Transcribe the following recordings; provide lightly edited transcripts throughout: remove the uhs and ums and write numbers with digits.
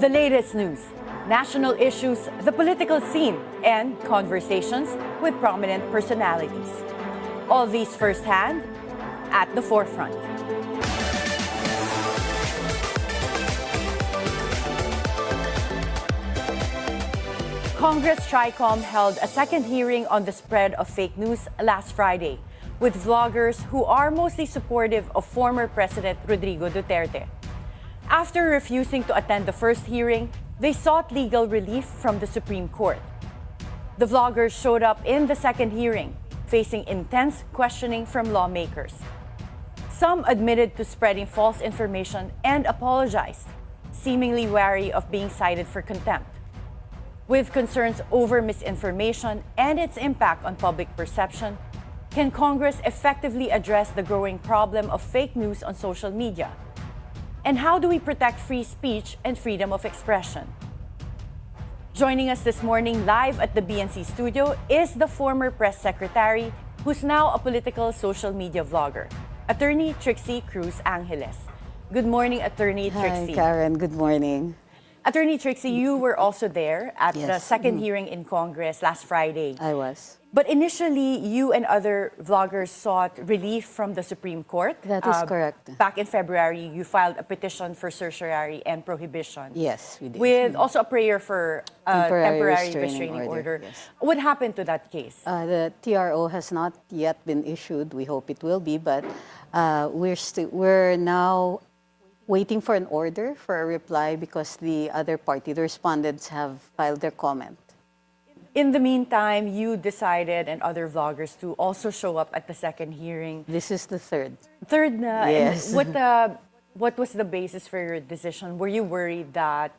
The latest news, national issues, the political scene, and conversations with prominent personalities. All these firsthand at the forefront. Congress Tricomm held a second hearing on the spread of fake news last Friday with vloggers who are mostly supportive of former President Rodrigo Duterte. After refusing to attend the first hearing, they sought legal relief from the Supreme Court. The vloggers showed up in the second hearing, facing intense questioning from lawmakers. Some admitted to spreading false information and apologized, seemingly wary of being cited for contempt. With concerns over misinformation and its impact on public perception, can Congress effectively address the growing problem of fake news on social media? And how do we protect free speech and freedom of expression? Joining us this morning live at the BNC studio is the former press secretary, who's now a political social media vlogger, Attorney Trixie Cruz-Angeles. Good morning, Attorney Trixie. Hi, Karen. Good morning. Attorney Trixie, you were also there at the second hearing in Congress last Friday. I was. But initially, you and other vloggers sought relief from the Supreme Court. That is correct. Back in February, you filed a petition for certiorari and prohibition. Yes, we did. With also a prayer for a temporary restraining order. Yes. What happened to that case? The TRO has not yet been issued. We hope it will be, but we're now waiting for an order for a reply because the other party, the respondents, have filed their comment. In the meantime, you decided, and other vloggers, to also show up at the second hearing. This is the third. Third na. Yes. And what was the basis for your decision? Were you worried that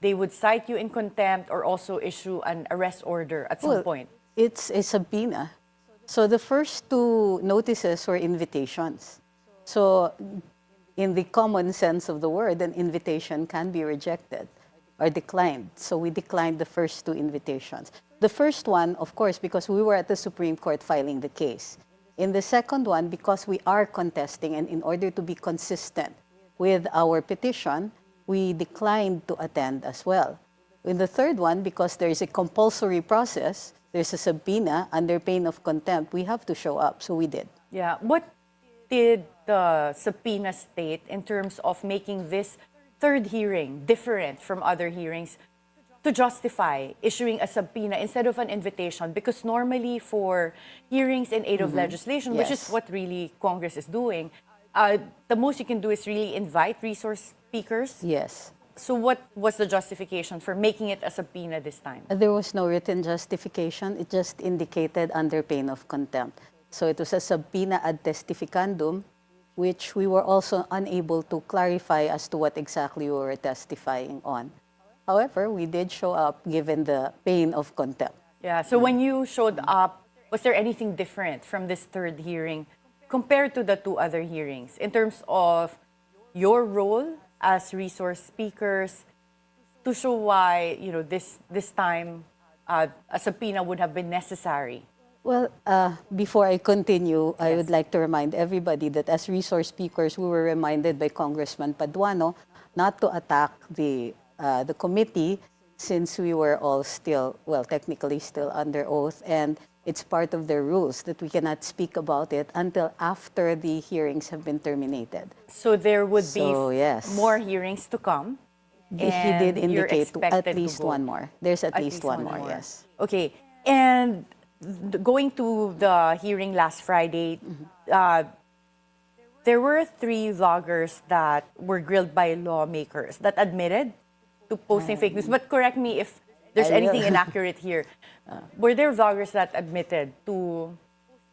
they would cite you in contempt or also issue an arrest order at some point? It's a subpoena. So the first two notices were invitations. So in the common sense of the word, an invitation can be rejected or declined. So we declined the first two invitations. The first one, of course, because we were at the Supreme Court filing the case. In the second one, because we are contesting, and in order to be consistent with our petition, we declined to attend as well. In the third one, because there is a compulsory process, there's a subpoena under pain of contempt, we have to show up, so we did. Yeah. What did the subpoena state in terms of making this third hearing different from other hearings to justify issuing a subpoena instead of an invitation? Because normally for hearings in aid of legislation, which is what really Congress is doing, the most you can do is really invite resource speakers. Yes. So what was the justification for making it a subpoena this time? There was no written justification. It just indicated under pain of contempt. So it was a subpoena ad testificandum, which we were also unable to clarify as to what exactly we were testifying on. However, we did show up given the pain of contempt. Yeah, so when you showed up, was there anything different from this third hearing compared to the two other hearings in terms of your role as resource speakers to show why, this time a subpoena would have been necessary? Well, before I continue, I would like to remind everybody that as resource speakers, we were reminded by Congressman Paduano not to attack the committee since we were all still, technically still under oath, and it's part of their rules that we cannot speak about it until after the hearings have been terminated. So there would be more hearings to come? He did indicate at least one more. There's at least one more, yes. Okay, and going to the hearing last Friday, there were 3 vloggers that were grilled by lawmakers that admitted to posting fake news. But correct me if there's anything inaccurate here. Were there vloggers that admitted to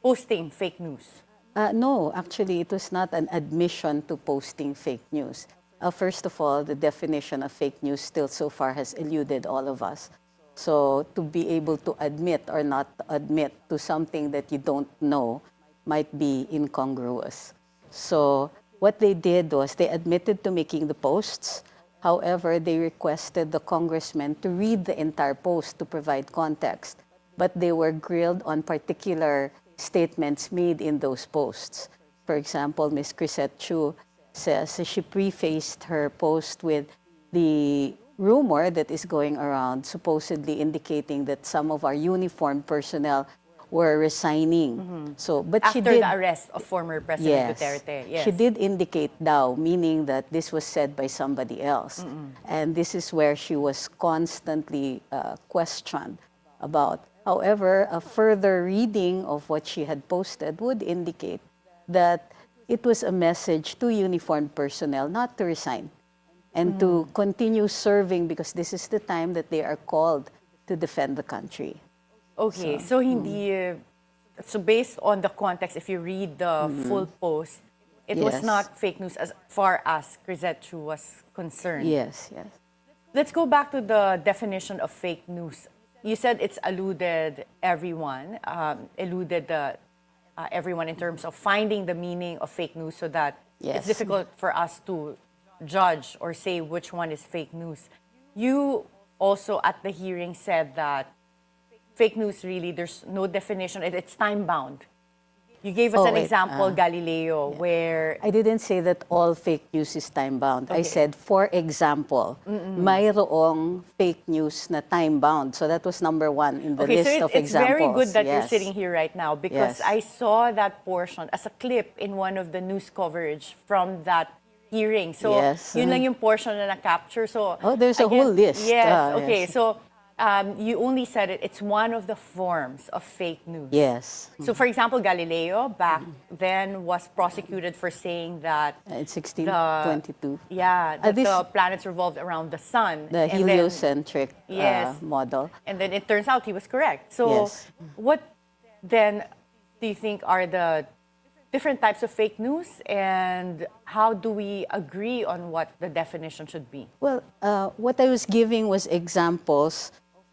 posting fake news? No, actually, it was not an admission to posting fake news. First of all, the definition of fake news still so far has eluded all of us. So to be able to admit or not admit to something that you don't know might be incongruous. So what they did was they admitted to making the posts. However, they requested the congressman to read the entire post to provide context. But they were grilled on particular statements made in those posts. For example, Ms. Crisette Chu says she prefaced her post with the rumor that is going around supposedly indicating that some of our uniformed personnel were resigning. So, but After she did, the arrest of former President Duterte. Yes. she did indicate daw, meaning that this was said by somebody else. And this is where she was constantly questioned about. However, a further reading of what she had posted would indicate that it was a message to uniformed personnel not to resign and to continue serving because this is the time that they are called to defend the country. Okay, so hindi, so based on the context, if you read the full post, it was Yes. not fake news as far as Cruz was concerned. Yes, yes. Let's go back to the definition of fake news. You said it's eluded everyone, everyone in terms of finding the meaning of fake news so that Yes. it's difficult for us to judge or say which one is fake news. You also at the hearing said that fake news really, there's no definition, it's time-bound. You gave us Oh, an wait, example, Galileo, where I didn't say that all fake news is time-bound. I Okay. said, for example, mayroong fake news na time-bound. So that was number one in the okay, list so of it's examples. very good that you're Yes. sitting here right now because Yes. I saw that portion as a clip in one of the news coverage from that hearing. So Yes. yun lang yung portion na na-capture. So Oh, there's a whole list. Yes, okay. Yes. So you only said it's one of the forms of fake news. Yes. So for example, Galileo back then was prosecuted for saying that It's 1622. that this- the planets revolved around the sun. The and then- heliocentric Yes. model. And then it turns out he was correct. So Yes. what then do you think are the different types of fake news and how do we agree on what the definition should be? Well, what I was giving was examples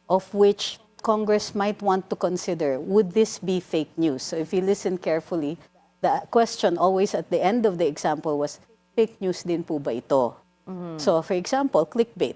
of which Congress might want to consider, would this be fake news? So if you listen carefully, the question always at the end of the example was, fake news din po ba ito? So for example, clickbait.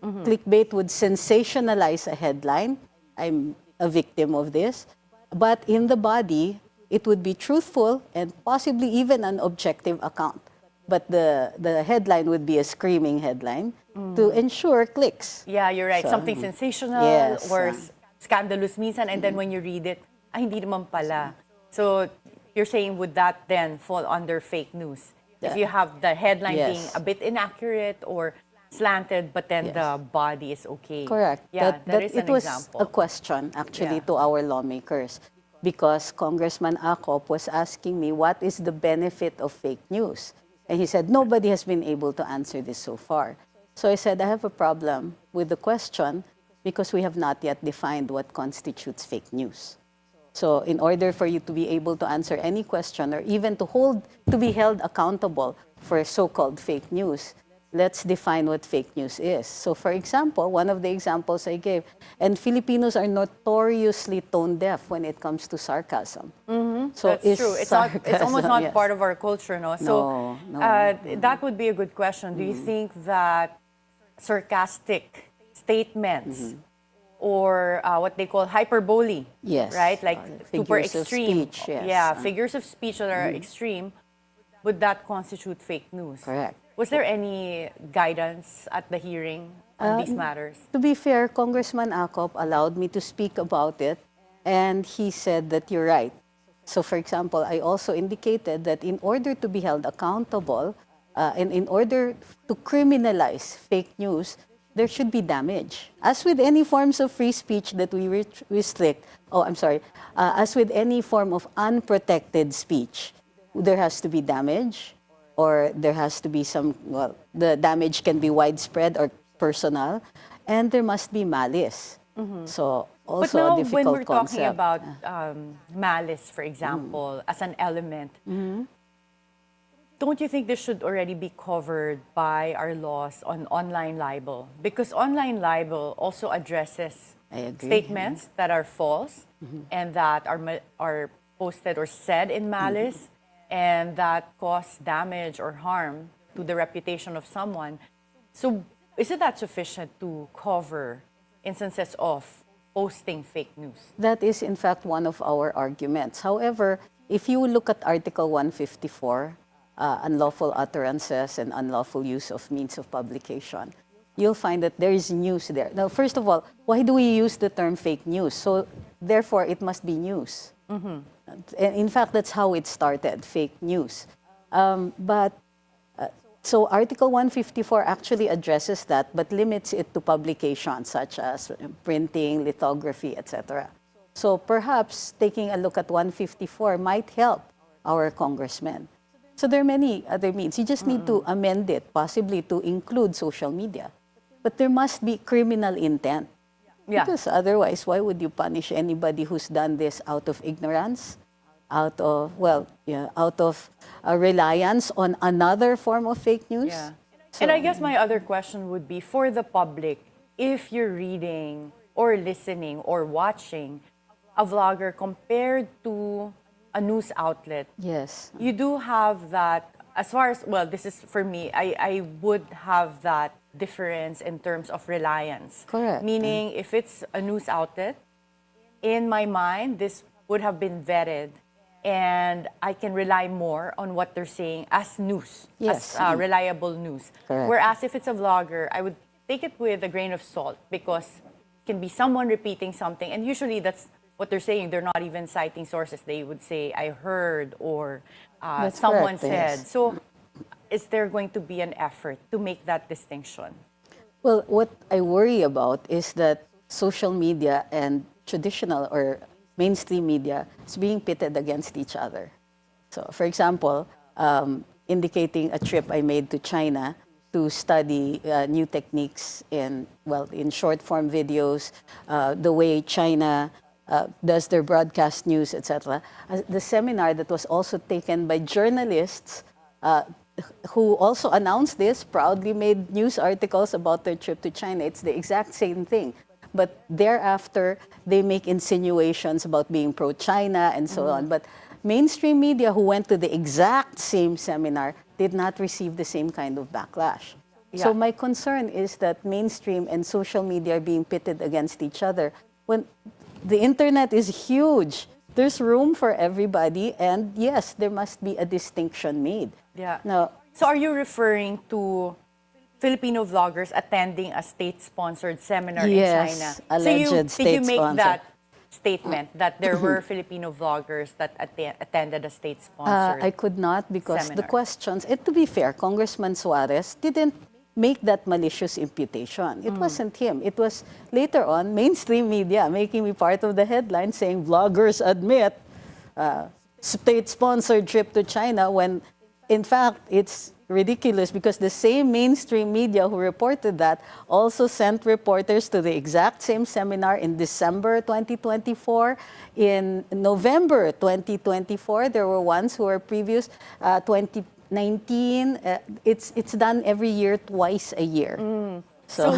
Clickbait would sensationalize a headline. I'm a victim of this. But in the body, it would be truthful and possibly even an objective account. But the headline would be a screaming headline to ensure clicks. Yeah, you're right. So, Something sensational yes, or scandalous minsan and then when you read it, ay hindi naman pala. So you're saying would that then fall under fake news? If you have the headline Yes. being a bit inaccurate or slanted but then Yes. the body is okay. Correct. Yeah, that is it an was example. a question actually Yeah. to our lawmakers because Congressman Acop was asking me what is the benefit of fake news. And he said, nobody has been able to answer this so far. So I said, I have a problem with the question because we have not yet defined what constitutes fake news. So in order for you to be able to answer any question or even to be held accountable for so-called fake news, let's define what fake news is. So for example, one of the examples I gave, and Filipinos are notoriously tone deaf when it comes to sarcasm. So That's true. It's almost not yes. part of our culture, no? So No. that would be a good question. Do you think that sarcastic statements or what they call hyperbole, Yes. right? Like super Figures of extreme. speech, yes. Yeah, figures of speech that are extreme, would that constitute fake news? Correct. Was there any guidance at the hearing on these matters? To be fair, Congressman Acop allowed me to speak about it, and he said that you're right. So, for example, I also indicated that in order to be held accountable and in order to criminalize fake news, there should be damage. As with any forms of free speech that we restrict, as with any form of unprotected speech, there has to be damage, or there has to be the damage can be widespread or personal, and there must be malice. So But also now, a difficult when we're concept. talking about malice, for example, as an element, don't you think this should already be covered by our laws on online libel? Because online libel also addresses I agree. statements that are false and that are posted or said in malice and that cause damage or harm to the reputation of someone. So is it that sufficient to cover instances of posting fake news? That is, in fact, one of our arguments. However, if you look at Article 154, unlawful utterances and unlawful use of means of publication, you'll find that there is news there. Now, first of all, why do we use the term fake news? So, therefore, it must be news. And in fact, that's how it started, fake news. So Article 154 actually addresses that, but limits it to publications such as printing, lithography, etc. So perhaps taking a look at 154 might help our congressmen. So there are many other means. You just need to amend it, possibly to include social media. But there must be criminal intent. Yeah. Because otherwise, why would you punish anybody who's done this out of ignorance? Out of a reliance on another form of fake news. Yeah. So, And I guess my other question would be for the public, if you're reading or listening or watching a vlogger compared to a news outlet, yes, you do have that, as far as, well, this is for me, I would have that difference in terms of reliance. Correct. Meaning, if it's a news outlet, in my mind, this would have been vetted and I can rely more on what they're saying as news, Yes. as reliable news. Correct. Whereas if it's a vlogger, I would take it with a grain of salt because it can be someone repeating something, and usually that's what they're saying. They're not even citing sources. They would say, I heard, or That's someone correct, said. yes. So is there going to be an effort to make that distinction? well, what I worry about is that social media and traditional or mainstream media is being pitted against each other. So, for example, indicating a trip I made to China to study new techniques in short form videos, the way China does their broadcast news, etc. The seminar that was also taken by journalists who also announced this, proudly made news articles about their trip to China. It's the exact same thing. But thereafter, they make insinuations about being pro-China and so on. But mainstream media who went to the exact same seminar did not receive the same kind of backlash. So Yeah. my concern is that mainstream and social media are being pitted against each other when the internet is huge. There's room for everybody, and yes, there must be a distinction made. Yeah. Now, So are you referring to Filipino vloggers attending a state-sponsored seminar in Yes, China? alleged So did you make state-sponsored. that statement that there were Filipino vloggers that attended a state-sponsored I could not because the seminar? questions, and to be fair, Congressman Suarez didn't make that malicious imputation. It wasn't him. It was later on mainstream media making me part of the headline saying vloggers admit state-sponsored trip to China when in fact it's ridiculous because the same mainstream media who reported that also sent reporters to the exact same seminar in December 2024. In November 2024, there were ones who were previous 2019. It's done every year, twice a year. So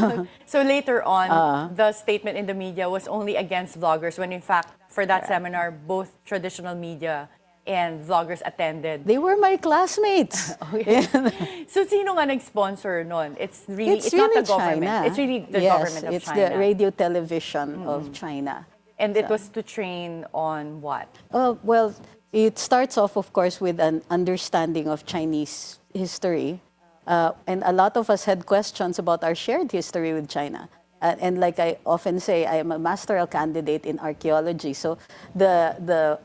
later on, the statement in the media was only against vloggers when in fact, for that seminar, both traditional media and vloggers attended. They were my classmates. So sino nga nag-sponsor nun? It's really, it's not really the government. China. It's really the Yes, government of it's China. the radio television of China. And it was to train on what? Well, it starts off, of course, with an understanding of Chinese history. And a lot of us had questions about our shared history with China. And like I often say, I am a masteral candidate in archaeology. So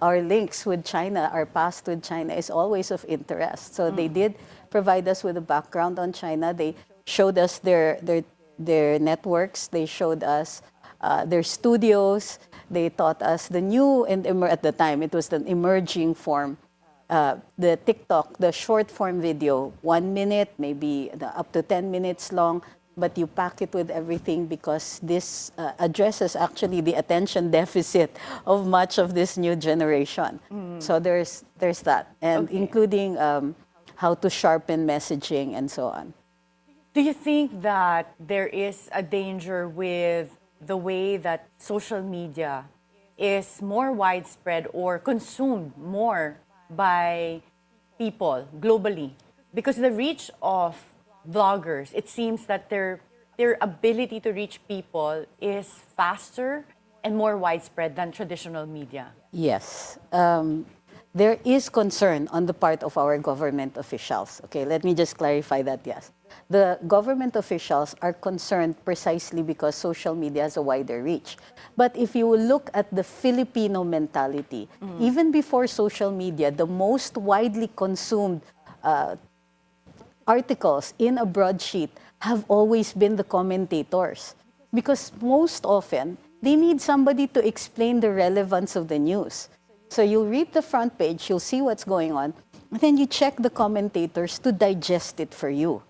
our links with China, our past with China is always of interest. So they did provide us with a background on China. They showed us their networks. They showed us their studios. They taught us the new, and at the time, it was an emerging form, the TikTok, the short form video, 1 minute, maybe up to 10 minutes long, but you pack it with everything because this addresses actually the attention deficit of much of this new generation. So there's that, and including how to sharpen messaging and so on. Do you think that there is a danger with the way that social media is more widespread or consumed more by people globally? Because the reach of vloggers, it seems that their ability to reach people is faster and more widespread than traditional media. Yes. There is concern on the part of our government officials. Okay, let me just clarify that, yes. The government officials are concerned precisely because social media has a wider reach. But if you look at the Filipino mentality, even before social media, the most widely consumed articles in a broadsheet have always been the commentators. Because most often, they need somebody to explain the relevance of the news. So you'll read the front page, you'll see what's going on, and then you check the commentators to digest it for you.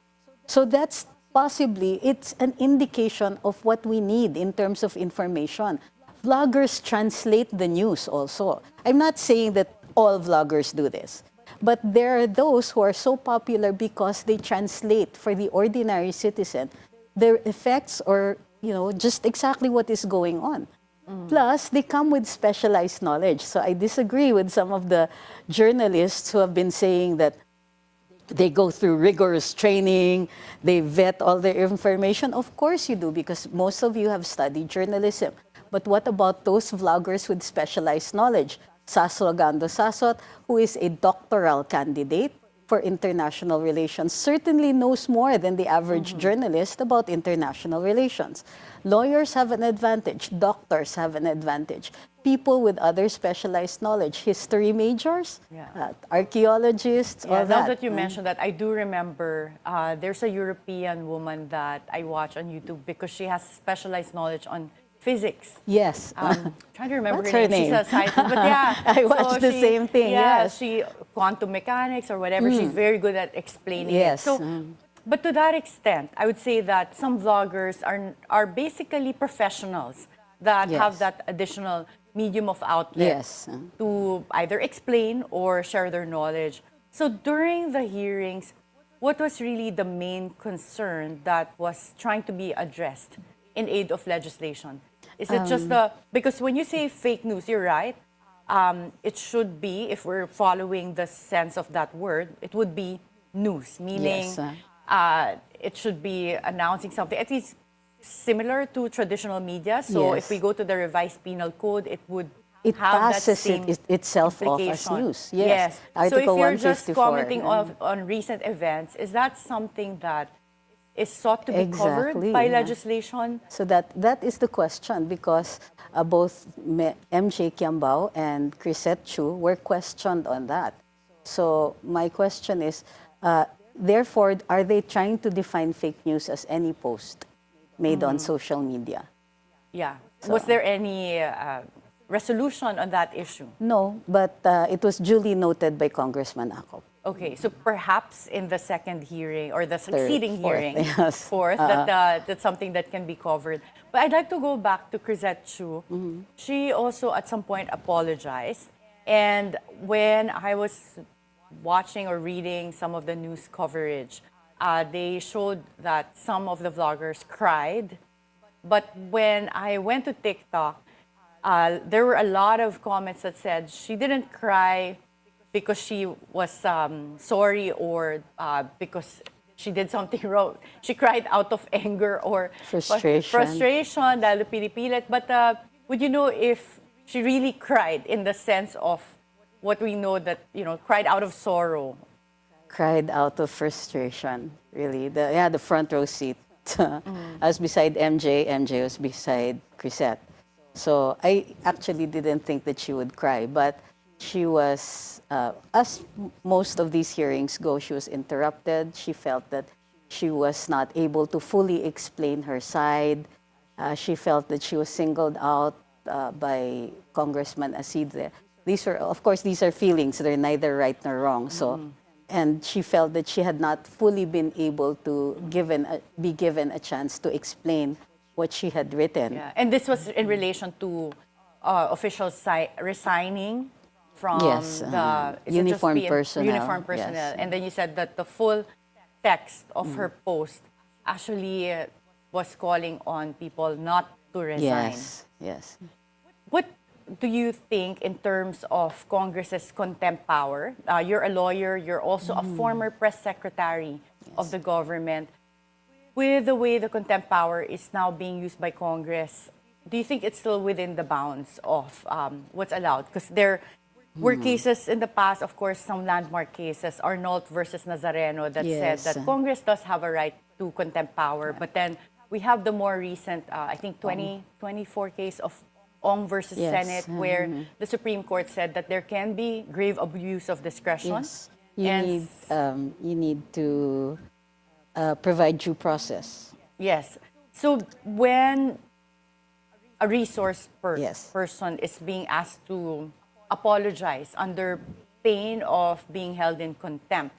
So that's possibly, it's an indication of what we need in terms of information. Vloggers translate the news also. I'm not saying that all vloggers do this, but there are those who are so popular because they translate for the ordinary citizen their effects or, just exactly what is going on. Plus, they come with specialized knowledge. So I disagree with some of the journalists who have been saying that they go through rigorous training, they vet all their information. Of course you do, because most of you have studied journalism. But what about those vloggers with specialized knowledge? Sasso Agando Sasot, who is a doctoral candidate for international relations, certainly knows more than the average journalist about international relations. Lawyers have an advantage, doctors have an advantage. People with other specialized knowledge, history majors, archaeologists, all that. Now that you mentioned that, I do remember there's a European woman that I watch on YouTube because she has specialized knowledge on physics. Yes. Trying to remember What's her her name. name? She's a cited, but yeah. I watched the same thing, yes. She quantum mechanics or whatever. She's very good at explaining Yes. it. So, but to that extent, I would say that some vloggers are basically professionals that Yes. have that additional medium of outlet Yes. to either explain or share their knowledge. So during the hearings, what was really the main concern that was trying to be addressed in aid of legislation? Is it just because when you say fake news, you're right. It should be, if we're following the sense of that word, it would be news, meaning Yes. it should be announcing something, at least similar to traditional media. So Yes. if we go to the revised penal code, it would It have that passes same itself off as implication. news. Yes. So if Article you're just 154. commenting on recent events, is that something that is sought to be covered Exactly, by yeah. legislation? So that is the question, because both MJ Kiambao and Crisette Chu were questioned on that. So my question is, therefore, are they trying to define fake news as any post made on social media? Yeah. Was there any resolution on that issue? No, but it was duly noted by Congressman Akop. Okay, so perhaps in the second hearing or the succeeding fourth, hearing, yes. fourth, that's something that can be covered. But I'd like to go back to Crisette Chu. She also at some point apologized. And when I was watching or reading some of the news coverage, they showed that some of the vloggers cried. But when I went to TikTok, there were a lot of comments that said she didn't cry because she was sorry or because she did something wrong. She cried out of anger or frustration, dahil pinipilit. But would you know if she really cried in the sense of what we know that, cried out of sorrow? Cried out of frustration, really. The front row seat. I was beside MJ, MJ was beside Crisette. So I actually didn't think that she would cry, but she was, as most of these hearings go, she was interrupted. She felt that she was not able to fully explain her side. She felt that she was singled out by Congressman Asidre. These are feelings. They're neither right nor wrong. So, and she felt that she had not fully been able to be given a chance to explain what she had written. Yeah. And this was in relation to officials resigning from the uniformed personnel. Uniformed personnel. Yes. And then you said that the full text of her post actually was calling on people not to resign. Yes. What do you think in terms of Congress's contempt power? You're a lawyer, you're also a former press secretary of the government. With the way the contempt power is now being used by Congress, do you think it's still within the bounds of what's allowed? Because were cases in the past, of course, some landmark cases, Arnold versus Nazareno, that Yes. said that Congress does have a right to contempt power. But then we have the more recent, I think 2024 case of Ong versus Yes. Senate, where the Supreme Court said that there can be grave abuse of discretion. Yes. You need to provide due process. Yes. So when a resource Yes. person is being asked to apologize under pain of being held in contempt,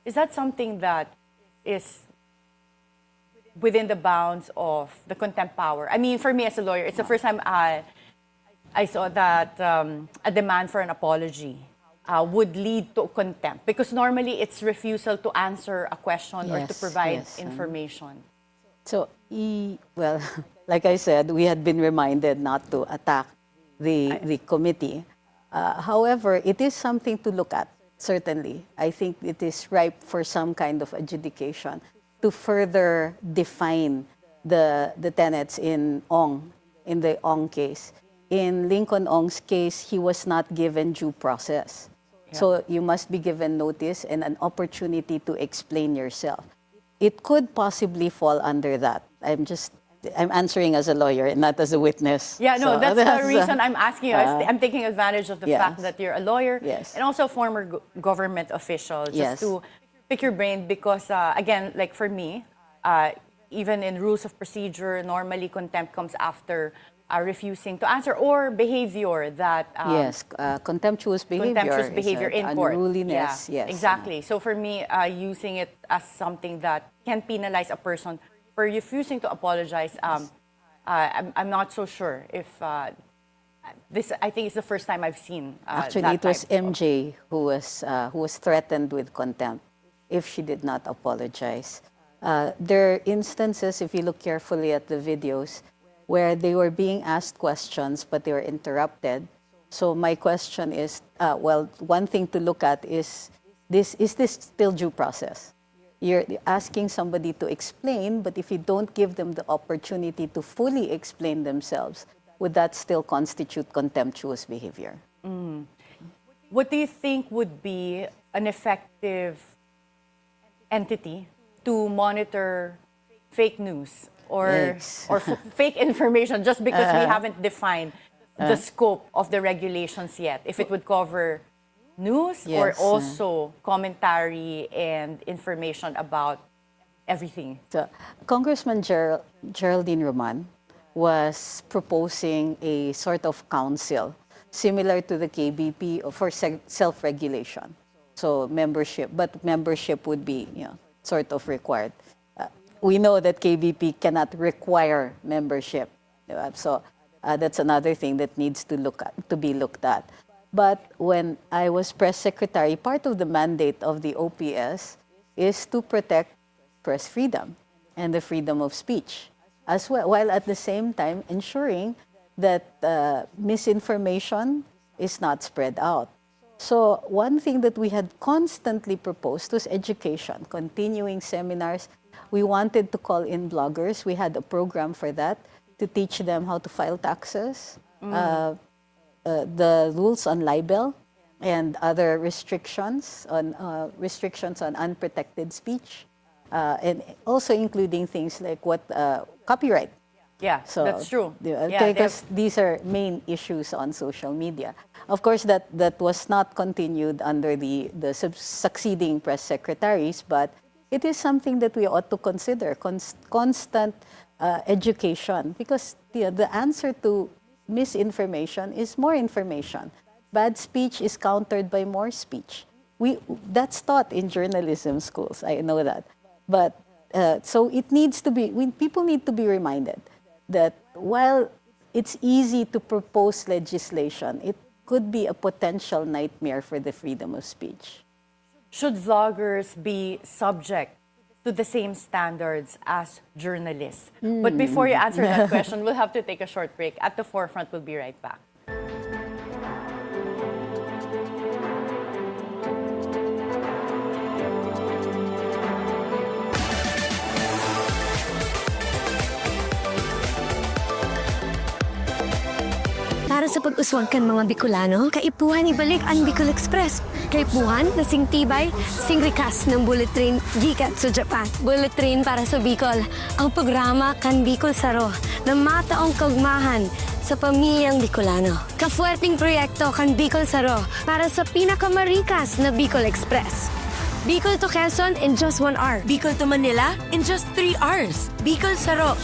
is that something that is within the bounds of the contempt power? I mean, for me as a lawyer, it's the first time I saw that a demand for an apology would lead to contempt, because normally it's refusal to answer a question or to Yes, provide yes. information. So, well, like I said, we had been reminded not to attack the committee. However, it is something to look at, certainly. I think it is ripe for some kind of adjudication to further define the tenets in the Ong case. In Lincoln Ong's case, he was not given due process. So you must be given notice and an opportunity to explain yourself. It could possibly fall under that. I'm answering as a lawyer and not as a witness. Yeah, no, So that's the reason I'm asking you. I'm taking advantage of the yes. fact that you're a lawyer Yes. and also a former government official, just Yes. to pick your brain, because, again, like for me, even in rules of procedure, normally contempt comes after refusing to answer or behavior that... yes, contemptuous behavior in court. unruliness, Yeah, yes. exactly. So for me, using it as something that can penalize a person for refusing to apologize, I'm not so sure if this. I think it's the first time I've seen. Actually, that it was type of- MJ who was threatened with contempt if she did not apologize. There are instances, if you look carefully at the videos, where they were being asked questions, but they were interrupted. So my question is, well, one thing to look at is this still due process? You're asking somebody to explain, but if you don't give them the opportunity to fully explain themselves, would that still constitute contemptuous behavior? What do you think would be an effective entity to monitor fake news or Yes. fake information, just because we haven't defined the scope of the regulations yet? If it would cover news or Yes. also commentary and information about everything. So, Congressman Geraldine Roman was proposing a sort of council similar to the KBP for self-regulation. So membership, but membership would be, sort of required. We know that KBP cannot require membership. So that's another thing that needs to be looked at. But when I was press secretary, part of the mandate of the OPS is to protect press freedom and the freedom of speech, as well, while at the same time ensuring that misinformation is not spread out. So one thing that we had constantly proposed was education, continuing seminars. We wanted to call in bloggers. We had a program for that to teach them how to file taxes, the rules on libel, and other restrictions on unprotected speech, and also including things like copyright. Yeah, So that's true. Because these are main issues on social media. Of course, that was not continued under the succeeding press secretaries, but it is something that we ought to consider, constant education, because the answer to misinformation is more information. Bad speech is countered by more speech. That's taught in journalism schools, I know that. But so it needs to be, people need to be reminded that while it's easy to propose legislation, it could be a potential nightmare for the freedom of speech. Should vloggers be subject to the same standards as journalists? But before you answer that question, we'll have to take a short break. At the Forefront, we'll be right back. Para sa pag-uswag kan mga Bicolano, kaipuhan ibalik ang Bicol Express. Kaipuhan na sing tibay, sing rikas ng bullet train gikat sa Japan. Bullet train para sa Bicol. Ang programa kan Bicol Saro na mataong kagmahan sa pamilyang Bicolano. Kafuerting proyekto kan Bicol Saro para sa pinakamarikas na Bicol Express. Bicol to Quezon in just 1 hour. Bicol to Manila in just 3 hours. Bicol Saro.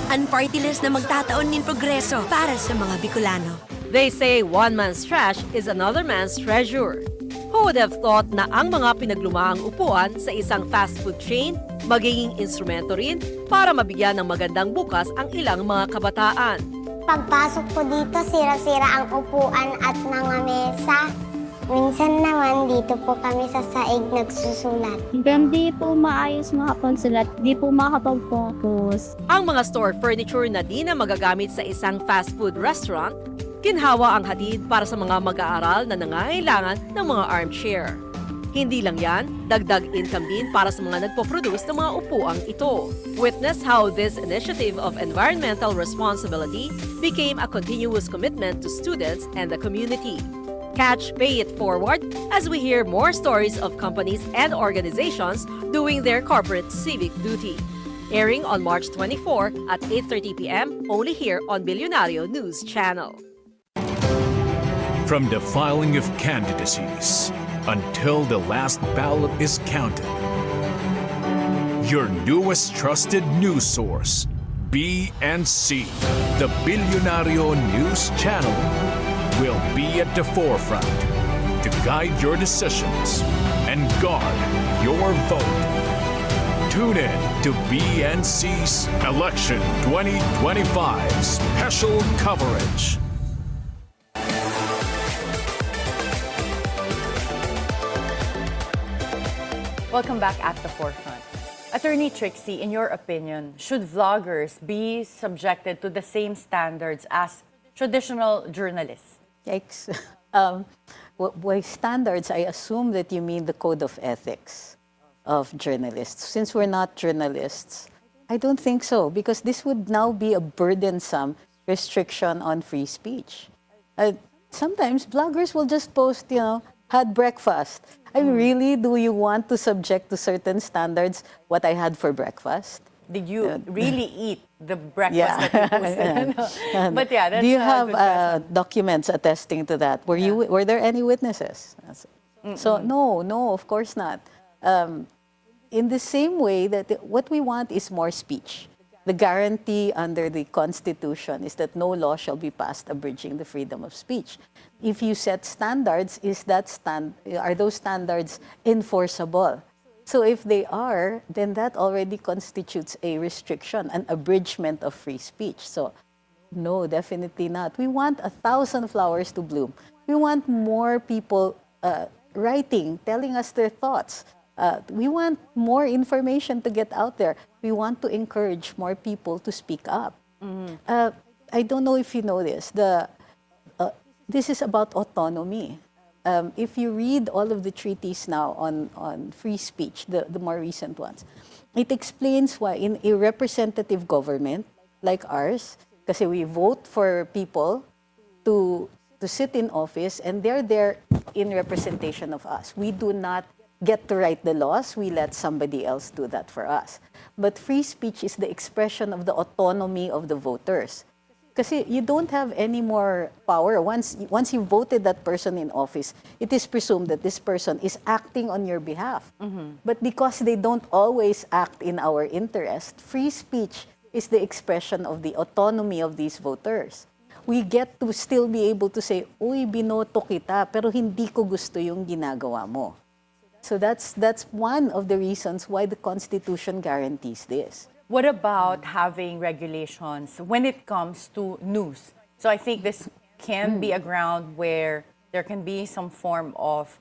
Ang party list na magtataon nin progreso para sa mga Bicolano. They say one man's trash is another man's treasure. Who would have thought na ang mga pinaglumaang upuan sa isang fast food chain magiging instrumento rin para mabigyan ng magandang bukas ang ilang mga kabataan? Pagpasok po dito, sira-sira ang upuan at mga mesa. Minsan naman dito po kami sa saig nagsusulat. Hindi po maayos makapagsulat, di po makapag-focus. Ang mga store furniture na di na magagamit sa isang fast food restaurant, ginhawa ang hatid para sa mga mag-aaral na nangangailangan ng mga armchair. Hindi lang yan, dagdag income din para sa mga nagpo-produce ng mga upuang ito. Witness how this initiative of environmental responsibility became a continuous commitment to students and the community. Catch Pay It Forward as we hear more stories of companies and organizations doing their corporate civic duty. Airing on March 24 at 8:30 p.m. only here on Bilyonaryo News Channel. From the filing of candidacies until the last ballot is counted, your newest trusted news source, BNC, the Bilyonaryo News Channel, will be at the forefront to guide your decisions and guard your vote. Tune in to BNC's Election 2025 special coverage. Welcome back at the forefront. Attorney Trixie, in your opinion, should vloggers be subjected to the same standards as traditional journalists? Yikes. By standards, I assume that you mean the code of ethics of journalists. Since we're not journalists, I don't think so, because this would now be a burdensome restriction on free speech. Sometimes bloggers will just post, had breakfast. I mean, really, do you want to subject to certain standards what I had for breakfast? Did you really eat the breakfast that you posted? But yeah, that's do you a have good question. documents attesting to that? Were there any witnesses? So no, of course not. In the same way that what we want is more speech. The guarantee under the Constitution is that no law shall be passed abridging the freedom of speech. If you set standards, are those standards enforceable? So if they are, then that already constitutes a restriction, an abridgment of free speech. So no, definitely not. We want 1,000 flowers to bloom. We want more people writing, telling us their thoughts. We want more information to get out there. We want to encourage more people to speak up. I don't know if you know this. This is about autonomy. If you read all of the treaties now on free speech, the more recent ones, it explains why in a representative government like ours, kasi we vote for people to sit in office and they're there in representation of us. We do not get to write the laws, we let somebody else do that for us. But free speech is the expression of the autonomy of the voters. Kasi you don't have any more power. Once you voted that person in office, it is presumed that this person is acting on your behalf. But because they don't always act in our interest, free speech is the expression of the autonomy of these voters. We get to still be able to say, uy, binoto kita, pero hindi ko gusto yung ginagawa mo. So that's one of the reasons why the Constitution guarantees this. What about having regulations when it comes to news? So I think this can be a ground where there can be some form of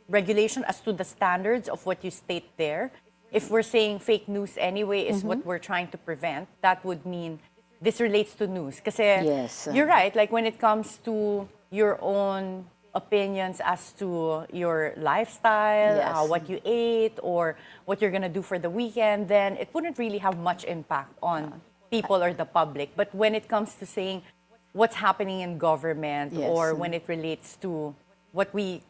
regulation as to the standards of what you state there. If we're saying fake news anyway is what we're trying to prevent, that would mean this relates to news. Kasi Yes. you're right, like when it comes to your own opinions as to your lifestyle, Yes. what you ate, or what you're gonna do for the weekend, then it wouldn't really have much impact on people or the public. But when it comes to saying what's happening in government Yes. or when it relates to what we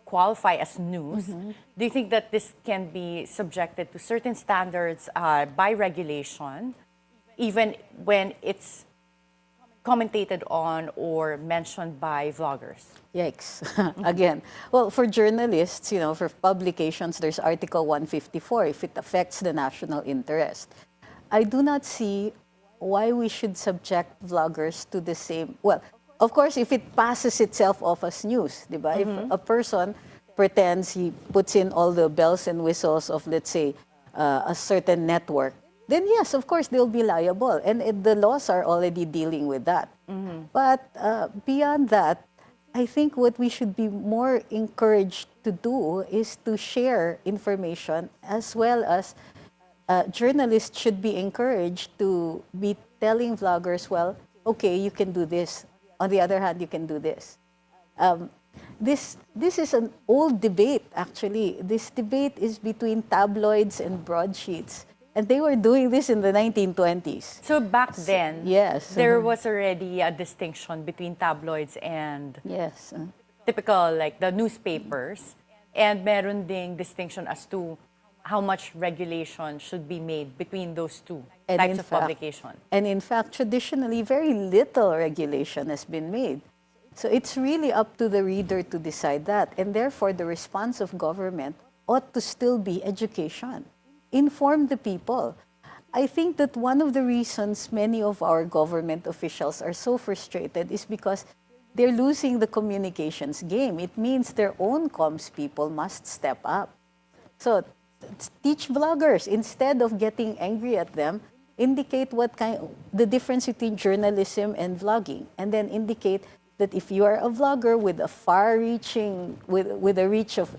qualify as news, do you think that this can be subjected to certain standards by regulation, even when it's commentated on or mentioned by vloggers? Yikes. Again, well, for journalists, for publications, there's Article 154 if it affects the national interest. I do not see why we should subject vloggers to the same. Well, of course, if it passes itself off as news, diba? If a person pretends he puts in all the bells and whistles of, let's say, a certain network, then yes, of course, they'll be liable. And the laws are already dealing with that. But beyond that, I think what we should be more encouraged to do is to share information, as well as journalists should be encouraged to be telling vloggers, well, okay, you can do this. On the other hand, you can do this. This is an old debate, actually. This debate is between tabloids and broadsheets. And they were doing this in the 1920s. So back then, yes, there was already a distinction between tabloids and yes, typical, like the newspapers. And meron ding distinction as to how much regulation should be made between those two And types in of fact- publication. And in fact, traditionally, very little regulation has been made. So it's really up to the reader to decide that. And therefore, the response of government ought to still be education. Inform the people. I think that one of the reasons many of our government officials are so frustrated is because they're losing the communications game. It means their own comms people must step up. So teach vloggers, instead of getting angry at them, indicate the difference between journalism and vlogging, and then indicate that if you are a vlogger with a far-reaching, with a reach of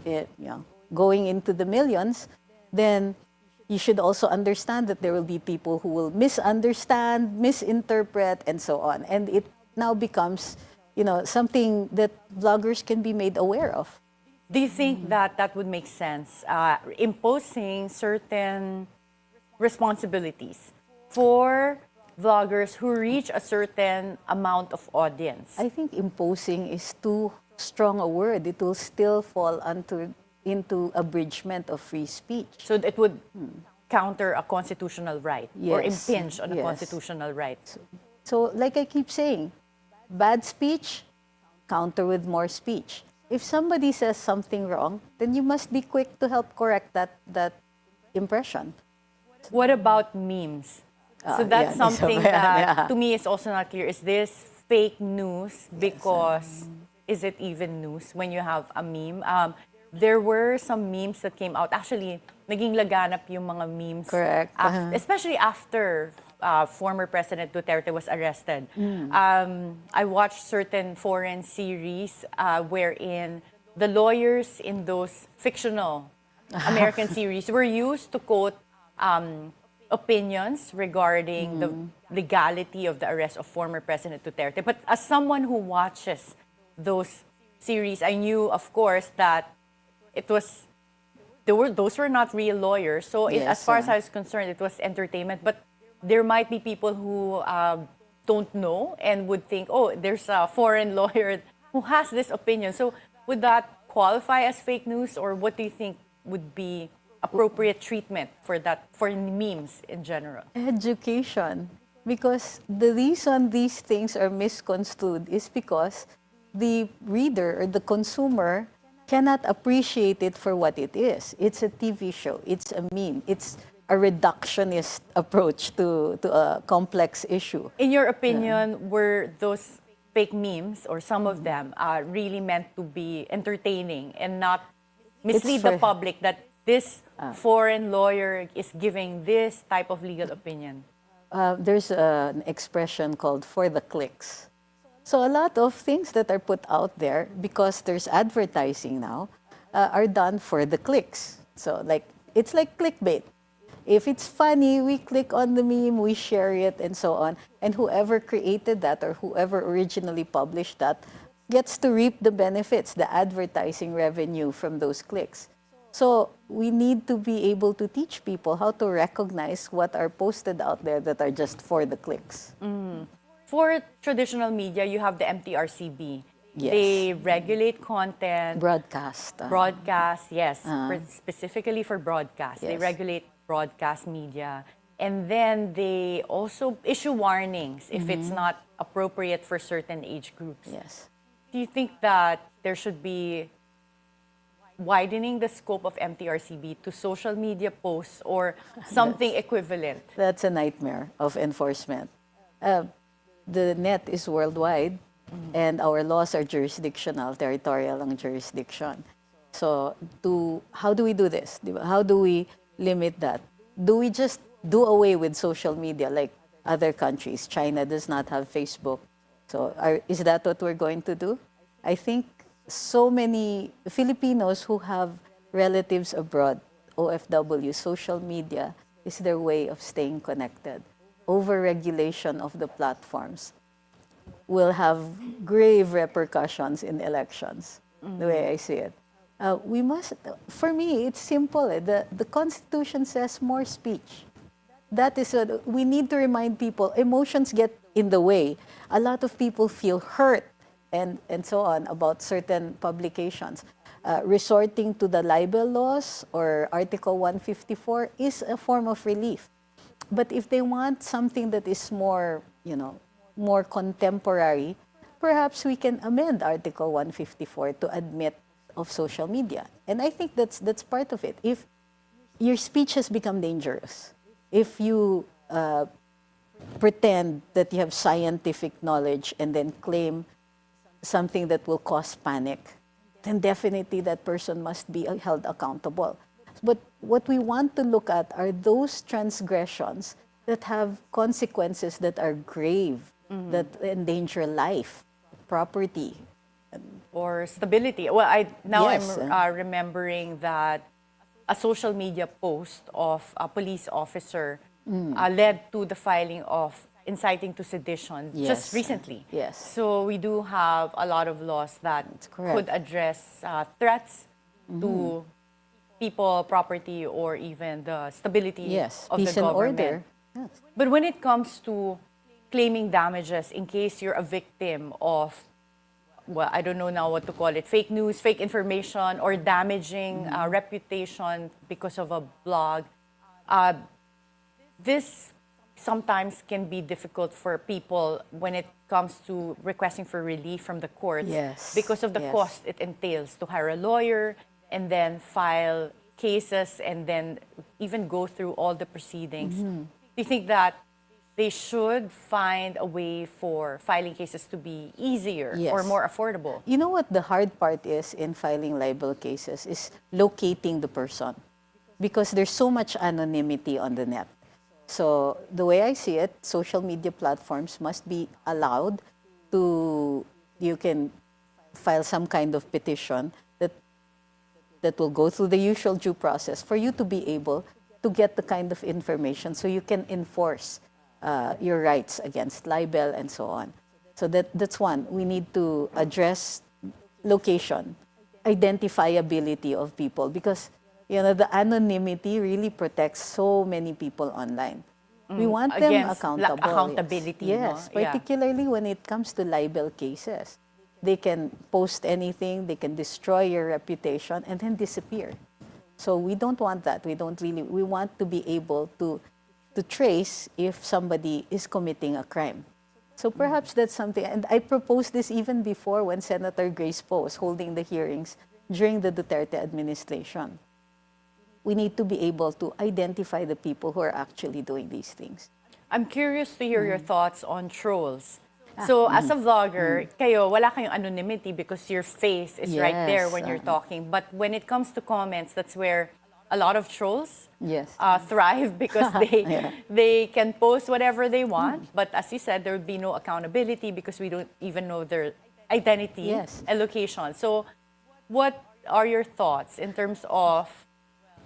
going into the millions, then you should also understand that there will be people who will misunderstand, misinterpret, and so on. And it now becomes, something that vloggers can be made aware of. Do you think that that would make sense, imposing certain responsibilities for vloggers who reach a certain amount of audience? I think imposing is too strong a word. It will still fall into abridgment of free speech. So it would counter a constitutional right or Yes, impinge on a yes. constitutional right. So like I keep saying, bad speech, counter with more speech. If somebody says something wrong, then you must be quick to help correct that impression. What about memes? So that's yeah, something yeah, that yeah. to me is also not clear. Is this fake news? Because is it even news when you have a meme? There were some memes that came out. Actually, naging laganap yung mga memes. Correct. Especially after former President Duterte was arrested. I watched certain foreign series wherein the lawyers in those fictional American series were used to quote opinions regarding the legality of the arrest of former President Duterte. But as someone who watches those series, I knew, of course, that those were not real lawyers. So as far as I was concerned, it was entertainment. But there might be people who don't know and would think, oh, there's a foreign lawyer who has this opinion. So would that qualify as fake news, or what do you think would be appropriate treatment for memes in general? Education. Because the reason these things are misconstrued is because the reader or the consumer cannot appreciate it for what it is. It's a TV show. It's a meme. It's a reductionist approach to a complex issue. In your opinion, were those fake memes, or some of them, really meant to be entertaining and not mislead the public that this foreign lawyer is giving this type of legal opinion? There's an expression called "for the clicks." So a lot of things that are put out there, because there's advertising now, are done for the clicks. So it's like clickbait. If it's funny, we click on the meme, we share it, and so on. And whoever created that or whoever originally published that gets to reap the benefits, the advertising revenue from those clicks. So we need to be able to teach people how to recognize what are posted out there that are just for the clicks. For traditional media, you have the MTRCB. Yes. They regulate content, Broadcast. broadcast, yes, specifically for broadcast. They Yes. regulate broadcast media. And then they also issue warnings if it's not appropriate for certain age groups. Yes. Do you think that there should be widening the scope of MTRCB to social media posts or something equivalent? That's a nightmare of enforcement. The net is worldwide, and our laws are jurisdictional, territorial ang jurisdiction. So, how do we do this? Di ba? How do we limit that? Do we just do away with social media like other countries? China does not have Facebook. So, is that what we're going to do? I think so many Filipinos who have relatives abroad, OFW, social media is their way of staying connected. Overregulation of the platforms will have grave repercussions in elections, the way I see it. We must, for me, it's simple. The Constitution says more speech. That is what we need to remind people. Emotions get in the way. A lot of people feel hurt and so on about certain publications. Resorting to the libel laws or Article 154 is a form of relief. But if they want something that is more, more contemporary, perhaps we can amend Article 154 to admit of social media. And I think that's part of it. If your speech has become dangerous, if you pretend that you have scientific knowledge and then claim something that will cause panic, then definitely that person must be held accountable. But what we want to look at are those transgressions that have consequences that are grave, that endanger life, property. Or stability. Well, Yes, I'm remembering that a social media post of a police officer led to the filing of inciting to sedition just Yes, recently. yes. So we do have a lot of laws that correct. could address threats to people, property, or even the stability Yes, of peace the and government. order. Yes. But when it comes to claiming damages in case you're a victim of, well, I don't know now what to call it, fake news, fake information, or damaging reputation because of a blog, this sometimes can be difficult for people when it comes to requesting for relief from the courts Yes, because of the yes. cost it entails to hire a lawyer and then file cases and then even go through all the proceedings. Do you think that they should find a way for filing cases to be easier Yes. or more affordable? You know what the hard part is in filing libel cases is locating the person, because there's so much anonymity on the net. So the way I see it, social media platforms must be allowed to, you can file some kind of petition that will go through the usual due process for you to be able to get the kind of information so you can enforce your rights against libel and so on. So that's one. We need to address location, identifiability of people, because the anonymity really protects so many people online. We want them Against accountable. accountability, Yes, no? Yeah. particularly when it comes to libel cases. They can post anything, they can destroy your reputation and then disappear. So we don't want that. We want to be able to trace if somebody is committing a crime. So perhaps that's something, and I proposed this even before when Senator Grace Poe was holding the hearings during the Duterte administration. We need to be able to identify the people who are actually doing these things. I'm curious to hear your thoughts on trolls. So as a vlogger, kayo, wala kayong anonymity because your face is right there Yes, when you're talking. But when it comes to comments, that's where a lot of trolls Yes. thrive because they can post whatever they want. But as you said, there would be no accountability because we don't even know their identity Yes. and location. So what are your thoughts in terms of,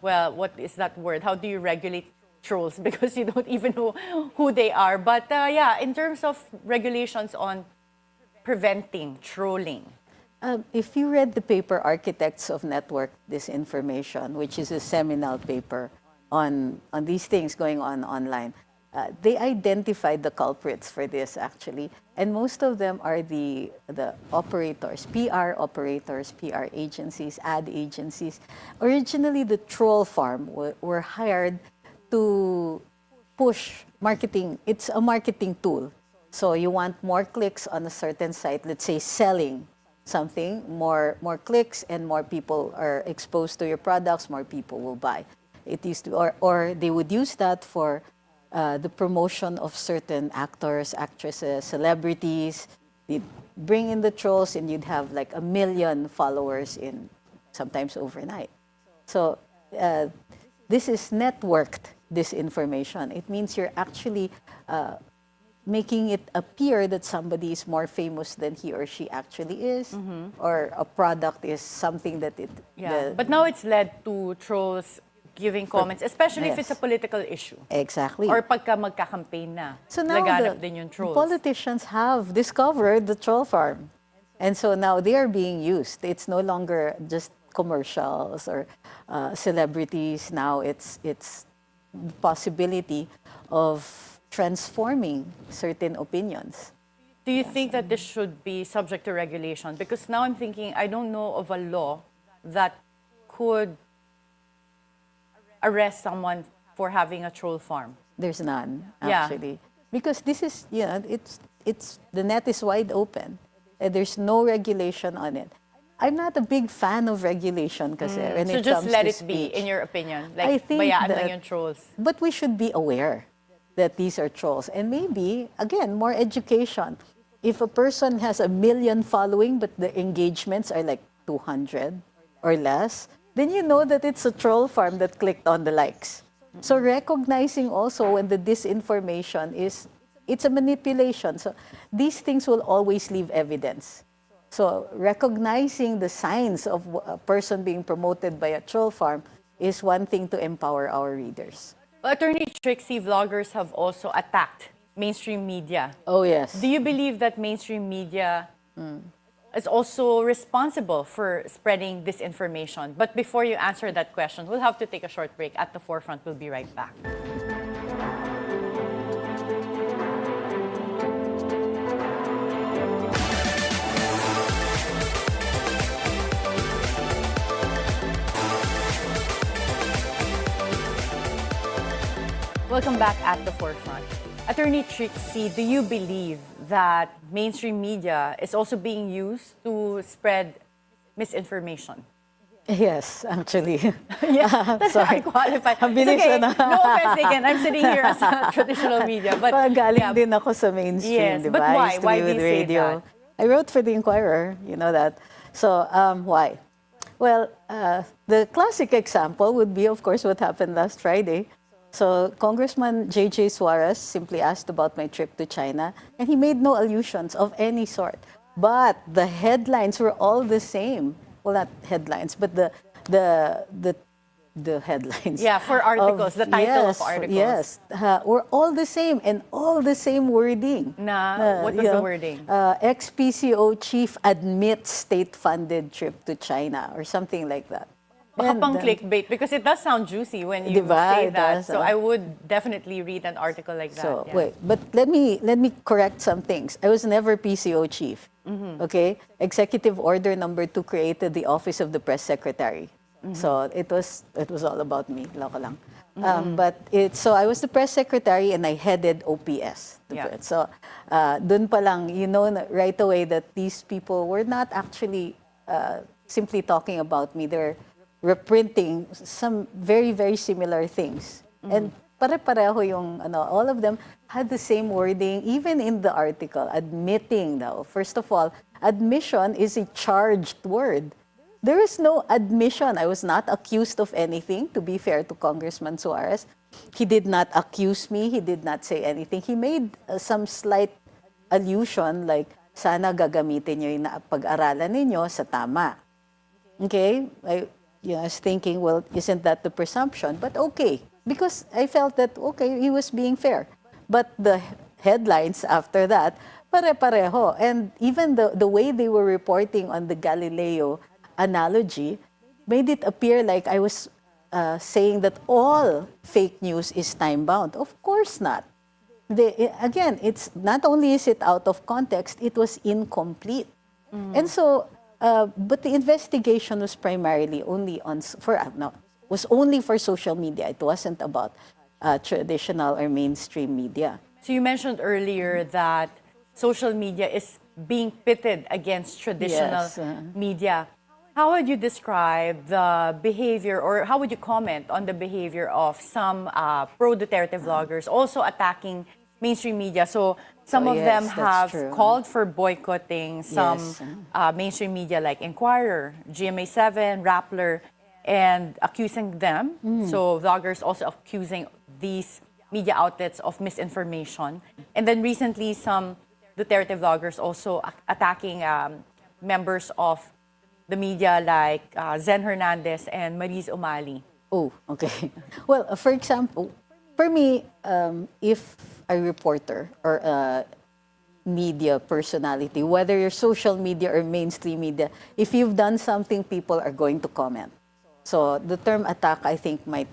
well, what is that word? How do you regulate trolls? Because you don't even know who they are. But in terms of regulations on preventing trolling. If you read the paper Architects of Network Disinformation, which is a seminal paper on these things going on online, they identified the culprits for this actually, and most of them are the operators, PR agencies, ad agencies. Originally, the troll farm were hired to push marketing. It's a marketing tool. So you want more clicks on a certain site, let's say selling something, more clicks and more people are exposed to your products, more people will buy. It used to, or they would use that for the promotion of certain actors, actresses, celebrities. They'd bring in the trolls and you'd have like 1 million followers in sometimes overnight. So this is networked disinformation. It means you're actually making it appear that somebody is more famous than he or she actually is, or a product is something that it... But now it's led to trolls giving comments, especially if it's a political issue. Exactly. Or pagka magka-campaign na. So now laganap din yung trolls. Politicians have discovered the troll farm. And so now they are being used. It's no longer just commercials or celebrities. Now it's the possibility of transforming certain opinions. Do you think that this should be subject to regulation? Because now I'm thinking, I don't know of a law that could arrest someone for having a troll farm. There's none, actually. Because this is, it's the net is wide open. There's no regulation on it. I'm not a big fan of regulation because when So it just comes let to it be, speech. in your opinion. I Like, think bayaan that- lang yung trolls. But we should be aware that these are trolls. And maybe, again, more education. If a person has 1 million following, but the engagements are like 200 or less, then you know that it's a troll farm that clicked on the likes. So recognizing also when the disinformation it's a manipulation. So these things will always leave evidence. So recognizing the signs of a person being promoted by a troll farm is one thing to empower our readers. Attorney Trixie, vloggers have also attacked mainstream media. Oh, yes. Do you believe that mainstream media is also responsible for spreading disinformation? But before you answer that question, we'll have to take a short break. At the Forefront, we'll be right back. Welcome back at the Forefront. Attorney Trixie, do you believe that mainstream media is also being used to spread misinformation? Yes, actually. Yeah, that's why I qualify. Ang bilis It's okay. na. No offense taken. I'm sitting here as a traditional media. But Galing din ako sa mainstream, Yes, di but ba? why? I used to Why be do with you say radio. that? I wrote for the Inquirer, you know that. So, why? Well, the classic example would be, of course, what happened last Friday. So, Congressman J.J. Suarez simply asked about my trip to China, and he made no allusions of any sort. But the headlines were all the same. Well, not headlines, but the headlines. Yeah, for articles, the title of articles. Yes, were all the same and all the same wording. What was the wording? Ex-PCO chief admits state-funded trip to China or something like that. Baka pang clickbait, because it does sound juicy when you Diba? say It that. does, So I would definitely read an article like that. So yeah. wait, but let me correct some things. I was never PCO chief. Okay, Executive Order number 2 created the Office of the Press Secretary. So it was all about me. Loko lang. But so I was the press secretary and I headed OPS. Yeah. So dun pa lang, you know right away that these people were not actually simply talking about me. They're reprinting some very, very similar things. And pare-pareho yung, all of them had the same wording, even in the article, admitting now. First of all, admission is a charged word. There is no admission. I was not accused of anything, to be fair to Congressman Suarez. He did not accuse me. He did not say anything. He made some slight allusion, like, sana gagamitin nyo yung pag-aralan ninyo sa tama. Okay? I was thinking, well, isn't that the presumption? But okay, because I felt that, okay, he was being fair. But the headlines after that, pare-pareho. And even the way they were reporting on the Galileo analogy made it appear like I was saying that all fake news is time-bound. Of course not. again, it's not only is it out of context, it was incomplete. And so, but the investigation was primarily only was only for social media. It wasn't about traditional or mainstream media. So you mentioned earlier that social media is being pitted against traditional Yes, media. How would you describe the behavior, or how would you comment on the behavior of some pro-Duterte vloggers also attacking mainstream media? So some of them yes, that's have true. called for boycotting some Yes. mainstream media like Inquirer, GMA7, Rappler, and accusing them. So vloggers also accusing these media outlets of misinformation. And then recently, some Duterte vloggers also attacking members of the media like Zen Hernandez and Maris Umali. Oh, okay. Well, for example, for me, if a reporter or a media personality, whether you're social media or mainstream media, if you've done something, people are going to comment. So the term attack, I think, might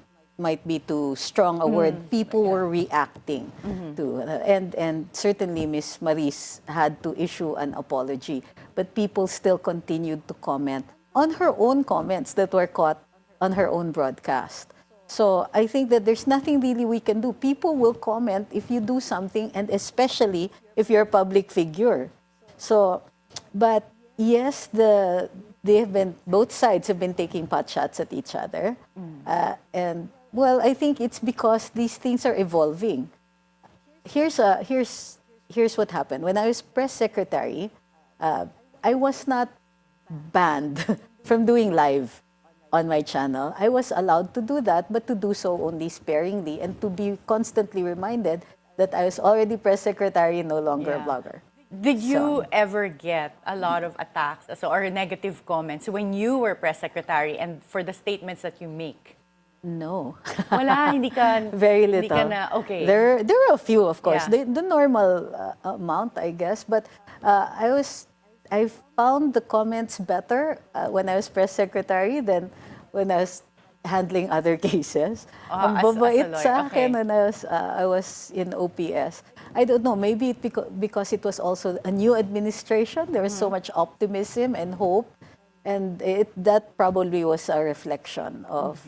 be too strong a word. People were reacting to, and certainly Miss Maris had to issue an apology, but people still continued to comment on her own comments that were caught on her own broadcast. So I think that there's nothing really we can do. People will comment if you do something, and especially if you're a public figure. So, but yes, both sides have been taking pot shots at each other, and well, I think it's because these things are evolving. Here's what happened. When I was press secretary, I was not banned from doing live on my channel. I was allowed to do that, but to do so only sparingly, and to be constantly reminded that I was already press secretary, no longer a blogger. Did you ever get a lot of attacks or negative comments when you were press secretary and for the statements that you make? No. Wala, hindi ka... Very hindi little. ka na, okay. There are a few, of course. Yeah. The normal amount, I guess. But I found the comments better when I was press secretary than when I was handling other cases. Ang as a babait lawyer, sa akin okay. when I was in OPS. I don't know, maybe because it was also a new administration. There was so much optimism and hope. And that probably was a reflection of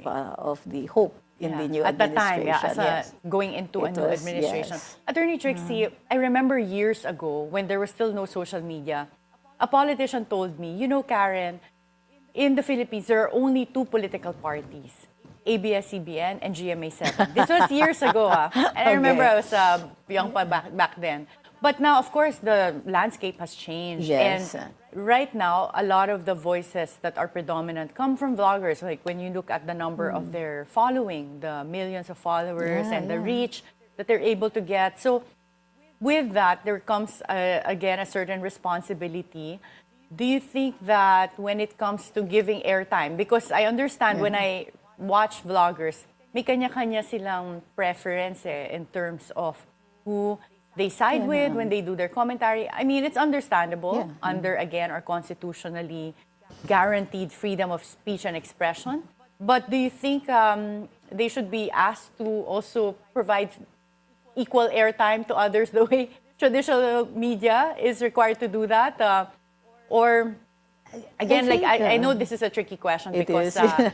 the hope in the new At the time, administration. as going into a new administration. Yes. Attorney Trixie, I remember years ago when there was still no social media, a politician told me, you know, Karen, in the Philippines, there are only two political parties, ABS-CBN and GMA7. This was years ago. And I remember I was young pa back then. But now, of course, the landscape has changed. Yes. And right now, a lot of the voices that are predominant come from vloggers. Like when you look at the number of their following, the millions of followers and the reach that they're able to get. So with that, there comes, again, a certain responsibility. Do you think that when it comes to giving airtime, because I understand when I watch vloggers, may kanya-kanya silang preference in terms of who they side with when they do their commentary. I mean, it's understandable under, again, our constitutionally guaranteed freedom of speech and expression. But do you think they should be asked to also provide equal airtime to others the way traditional media is required to do that? Or, again, think, I know this is a tricky question it because, is.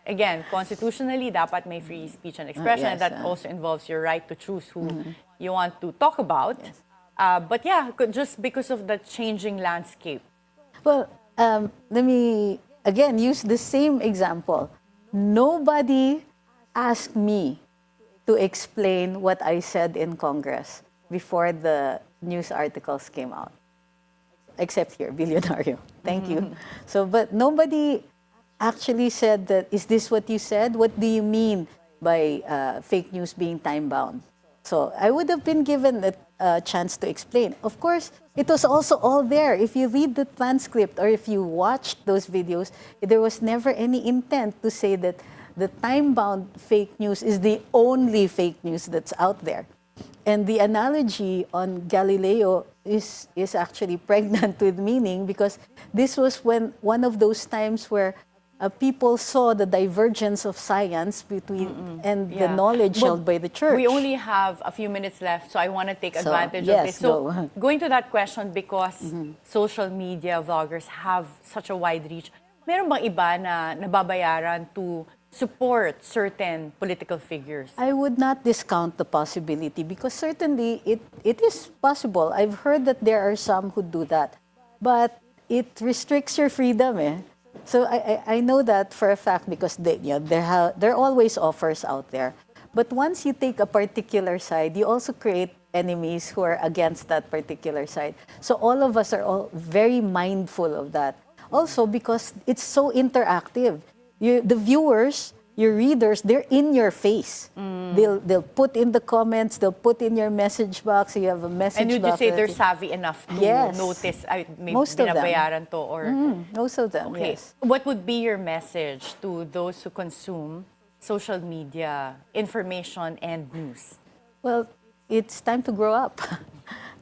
again, constitutionally, dapat may free speech and expression, and yes, that also involves your right to choose who you want to talk about. But yeah, just because of the changing landscape. Well, let me, again, use the same example. Nobody asked me to explain what I said in Congress before the news articles came out. Except here, Bilyonaryo. Thank you. So, but nobody actually said that, is this what you said? What do you mean by fake news being time-bound? So I would have been given a chance to explain. Of course, it was also all there. If you read the transcript or if you watched those videos, there was never any intent to say that the time-bound fake news is the only fake news that's out there. And the analogy on Galileo is actually pregnant with meaning, because this was one of those times where people saw the divergence of science between and the Yeah. knowledge But held by the church. We only have a few minutes left, so I want to take So, advantage yes, of this. So, go. going to that question, because social media vloggers have such a wide reach, meron bang iba na nababayaran to support certain political figures? I would not discount the possibility because certainly it is possible. I've heard that there are some who do that, but it restricts your freedom. So I know that for a fact because there are always offers out there. But once you take a particular side, you also create enemies who are against that particular side. So all of us are all very mindful of that. Also because it's so interactive. The viewers, your readers, they're in your face. They'll put in the comments, they'll put in your message box. You have a message And would you box. say that they're you- savvy enough to Yes. notice, maybe Most of them. binabayaran to, or... Most of them, Okay. yes. What would be your message to those who consume social media, information, and news? Well, it's time to grow up.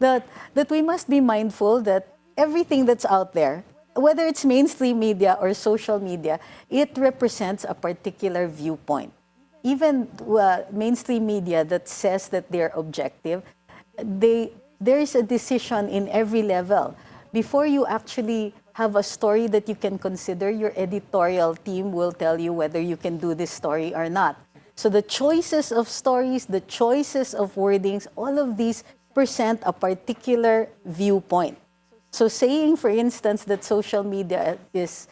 that we must be mindful that everything that's out there, whether it's mainstream media or social media, it represents a particular viewpoint. Even mainstream media that says that they're objective, there is a decision in every level. Before you actually have a story that you can consider, your editorial team will tell you whether you can do this story or not. So the choices of stories, the choices of wordings, all of these present a particular viewpoint. So saying, for instance, that social media is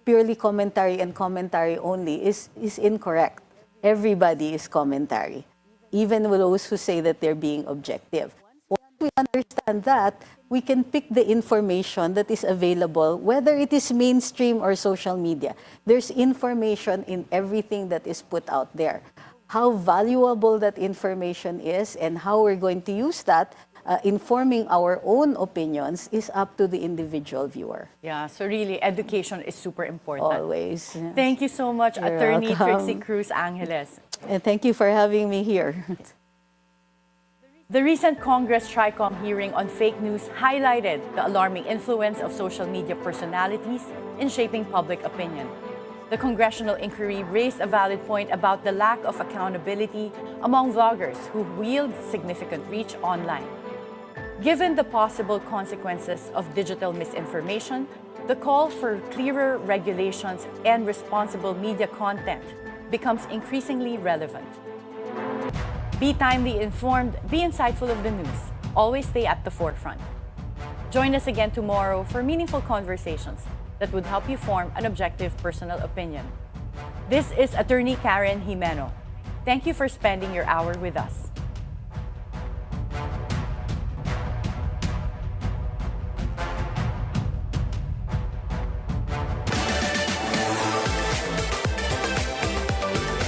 purely commentary and commentary only is incorrect. Everybody is commentary, even those who say that they're being objective. Once we understand that, we can pick the information that is available, whether it is mainstream or social media. There's information in everything that is put out there. How valuable that information is and how we're going to use that, informing our own opinions, is up to the individual viewer. Yeah, so really, education is super important. Always. Yeah. Thank you so much, You're Attorney welcome. Trixie Cruz-Angeles. And thank you for having me here. The recent Congress Tricomm hearing on fake news highlighted the alarming influence of social media personalities in shaping public opinion. The Congressional inquiry raised a valid point about the lack of accountability among vloggers who wield significant reach online. Given the possible consequences of digital misinformation, the call for clearer regulations and responsible media content becomes increasingly relevant. Be timely informed, be insightful of the news. Always stay at the forefront. Join us again tomorrow for meaningful conversations that would help you form an objective personal opinion. This is Attorney Karen Jimeno. Thank you for spending your hour with us.